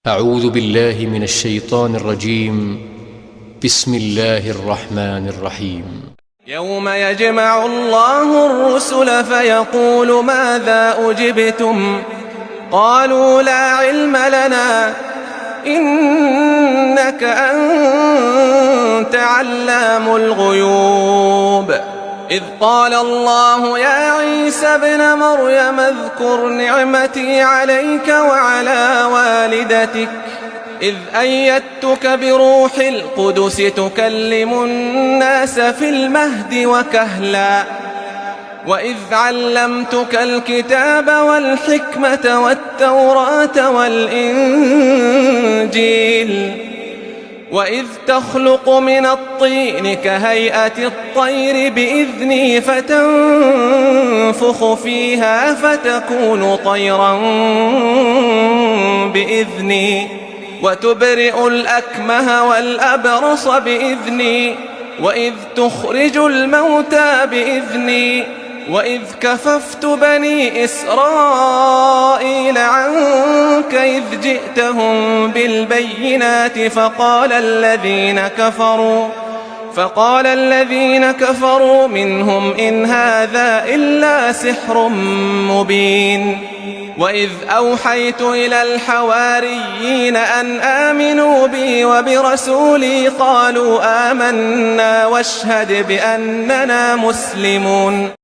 أعوذ بالله من الشيطان الرجيم. بسم الله الرحمن الرحيم. يوم يجمع الله الرسل فيقول ماذا أجبتم قالوا لا علم لنا إنك أنت علام الغيوب إذ قال الله يا عيسى ابن مريم اذكر نعمتي عليك وعلى والدتك إذ أيدتك بروح القدس تكلم الناس في المهد وكهلا وإذ علمتك الكتاب والحكمة والتوراة والإنجيل وإذ تخلق من الطين كهيئة الطير بإذني فتنفخ فيها فتكون طيرا بإذني وتبرئ الأكمه والأبرص بإذني وإذ تخرج الموتى بإذني وإذ كففت بني إسرائيل عنك إذ جئتهم بالبينات فقال الذين كفروا منهم إن هذا إلا سحر مبين وإذ أوحيت إلى الحواريين أن آمنوا بي وبرسولي قالوا آمنا واشهد بأننا مسلمون